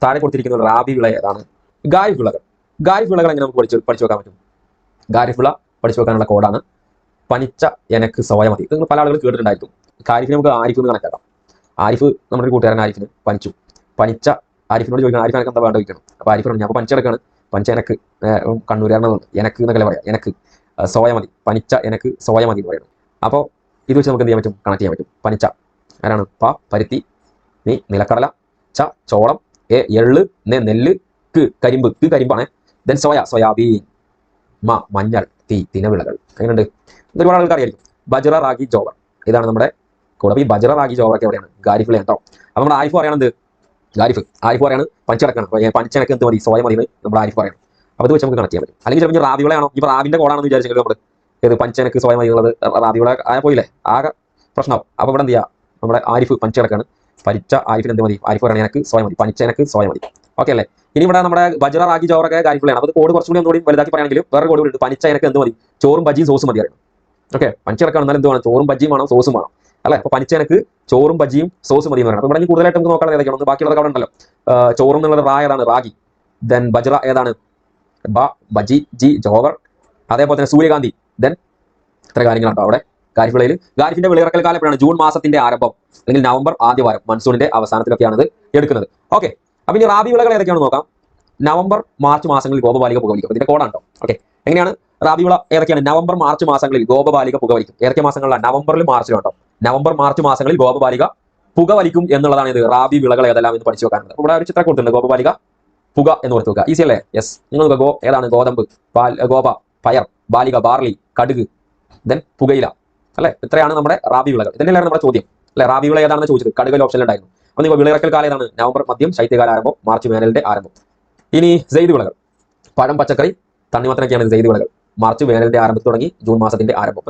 താഴെ കൊടുത്തിരിക്കുന്ന റാബി വിള ഏതാണ്? ഖാരിഫ് വിളകൾ. ഖാരിഫ് വിളകൾ എങ്ങനെ നമുക്ക് പഠിച്ചു വെക്കാൻ പറ്റും? ഖാരിഫ് വിള പഠിച്ചു വെക്കാനുള്ള കോഡാണ് പനിച്ച എനക്ക് സോയ മതി. നിങ്ങൾ പല ആളുകൾ കേട്ടിട്ടുണ്ടായിരിക്കും. ഖാരിഫിന് നമുക്ക് ആരിഫ് എന്ന് കണക്കാക്കാം. ആരിഫ് നമ്മുടെ ഒരു കൂട്ടുകാരൻ ആരിഫിന് പനിച്ചു. പനിച്ച ആരിഫിനോട് ചോദിക്കണം, ആരിഫ് എനിക്ക് എന്താ വേണ്ട ചോദിക്കണം. അപ്പോൾ ആരിഫ് പറഞ്ഞു, അപ്പോൾ പനിച്ചെടുക്കാണ്, പനിച്ച എനക്ക് കണ്ണൂരാണെന്നുണ്ട്, എനക്ക് എന്നൊക്കെ പറയാം, എനക്ക് സോയ മതി, പനിച്ച എനക്ക് സോയ മതി എന്ന് പറയുന്നത്. അപ്പോൾ ഇത് വെച്ച് നമുക്ക് എന്ത് ചെയ്യാൻ പറ്റും? കണക്ട് ചെയ്യാൻ പറ്റും. പനിച്ച ആരാണ്? പ പരുത്തി, നീ നിലക്കടല, ച ചോളം, എ എള്ള്, നെല്ല്, കരിമ്പ്, കരിമ്പാണ്, ദെൻ സോയാബീൻ, മഞ്ഞൾ, തിനവിളകൾ. അങ്ങനെയുണ്ട്. ഒരുപാട് ആൾക്കാർ അറിയായിരിക്കും. ബജ്റ റാഗി ജോവർ ഇതാണ് നമ്മുടെ കൂടെ. ഈ ബജ്റ റാഗി ജോവറൊക്കെ എവിടെയാണ്? ഖാരിഫിലെ കേട്ടോ. അപ്പോൾ നമ്മുടെ ആരിഫ് പറയണത് ആരിഫ് പറയാണ് പനിച്ചടക്കാണ്, പനിച്ചനക്ക് എന്ത് മതി? സോയ മതി എന്ന് നമ്മുടെ ആരിഫ് പറയണം. അപ്പോൾ ഇത് വെച്ച് നമുക്ക് കണക്ട് ചെയ്യാൻ പറ്റും. അല്ലെങ്കിൽ ചിലപ്പോൾ റാബിവിളയാണോ, ഇപ്പോൾ റാബിന്റെ കോഡാണെന്ന് വിചാരിച്ചെങ്കിൽ നമ്മൾ ഏത് പനിച്ചനക്ക് സോയ മതി എന്നുള്ളത് റാബിവിള പോയില്ലേ, ആകെ പ്രശ്നമാവും. അപ്പോൾ ഇവിടെ എന്ത് ചെയ്യുക? നമ്മുടെ ആരിഫ് പനിച്ചടക്കാണ്, പനിച്ച ആരിഫിന് എന്ത് മതി? ആരിഫ് പറയണ എനിക്ക് സോയ മതി, പനിച്ചനക്ക് സോയ മതി. ഓക്കെ അല്ലേ? ഇനി ഇവിടെ നമ്മുടെ ബജ്റ റാഗി ജോവറൊക്കെ ഖാരിഫിലാണ്. അപ്പോൾ കോഡ് കുറച്ചുകൂടി ഒന്നുകൂടി വലുതാക്കി പറയുകയാണെങ്കിൽ വേറെ കോഡ് ഉണ്ട്. പനിച്ച എനിക്ക് എന്ത് മതി? ചോറും ബജ്ജിയും സോസും മതി അറിയണം. ഓക്കെ, പനിച്ചിടക്കാണ്, എന്നാലും എന്ത് വേണം? ചോറും ബജ്ജിയും വേണം, സോസും വേണം അല്ലേ? അപ്പോൾ പനിച്ച എനിക്ക് ചോറും ബജ്ജിയും സോസും മതി എന്ന് പറയണം. അപ്പോൾ ഇവിടെ കൂടുതലായിട്ട് നമുക്ക് നോക്കാൻ ഏതൊക്കെയാണ്? ബാക്കിയുള്ളതൊക്കെ അവിടെ ഉണ്ടല്ലോ. ചോറും എന്നുള്ളത് റാ ഏതാണ്? റാഗി. ദെൻ ബജ്റ ഏതാണ്? ബജി, ജി ജോവർ. അതേപോലെ തന്നെ സൂര്യകാന്തി. ദെൻ ഇത്ര കാര്യങ്ങളാണ് അവിടെ ഖാരിഫ്. ഖാരിഫിന്റെ വിളയിറക്കൽ കാലം എപ്പോഴാണ്? ജൂൺ മാസത്തിന്റെ ആരംഭം അല്ലെങ്കിൽ നവംബർ ആദ്യ വാരം, മൺസൂണിന്റെ അവസാനത്തിലൊക്കെയാണ് ഇത് എടുക്കുന്നത്. ഓക്കെ, അപ്പൊ ഇനി റാബി വിളകൾ ഏതൊക്കെയാണ് നോക്കാം. നവംബർ മാർച്ച് മാസങ്ങളിൽ ഗോപബാലിക പുകവലിക്കും. ഇതിന്റെ കോഡാണ് കേട്ടോ. ഓക്കെ, എങ്ങനെയാണ് റാബി വിള ഏതൊക്കെയാണ്? നവംബർ മാർച്ച് മാസങ്ങളിൽ ഗോപബാലിക പുകവലിക്കും. ഏതൊക്കെ മാസങ്ങളിലാണ്? നവംബറിലും മാർച്ചിലും കേട്ടോ. നവംബർ മാർച്ച് മാസങ്ങളിൽ ഗോപബാലിക പുകവലിക്കും എന്നുള്ളതാണ് ഇത് റാബി വിളകൾ ഏതെല്ലാം എന്ന് പഠിച്ചു വെക്കാനുള്ളത്. ഇവിടെ ഒരു ചിത്രം കൊടുത്തിട്ടുണ്ട്, ഗോപബാലിക പുക എന്ന് ഓർത്ത് വെക്കുക. ഈസി അല്ലേ? യെസ്. നിങ്ങൾ ഏതാണ്? ഗോതമ്പ്, ഗോപ, പയർ, ബാലിക, ബാർലി, കടുക്, ദെൻ പുകയില അല്ലെ? ഇത്രയാണ് നമ്മുടെ റാബി വിളകൾ. ഇതന്നെയാണ് നമ്മുടെ ചോദ്യം അല്ലെ? റാബി വിള ഏതാണെന്ന് ചോദിച്ചത് കടുകൽ ഓപ്ഷൻ ഉണ്ടായിരുന്നു. അപ്പോൾ നിങ്ങൾ വിളയിറക്കൽ കാലം ഏതാണ്? നവംബർ മധ്യം, ശൈത്യകാല ആരംഭം, മാർച്ച് വേനലിന്റെ ആരംഭം. ഇനി സെയ്ദ് വിളകൾ, പഴം, പച്ചക്കറി, തണ്ണിമത്തനൊക്കെയാണ് സെയ്ദ് വിളകൾ. മാർച്ച് വേനലിന്റെ ആരംഭത്തിൽ തുടങ്ങി ജൂൺ മാസത്തിന്റെ ആരംഭം.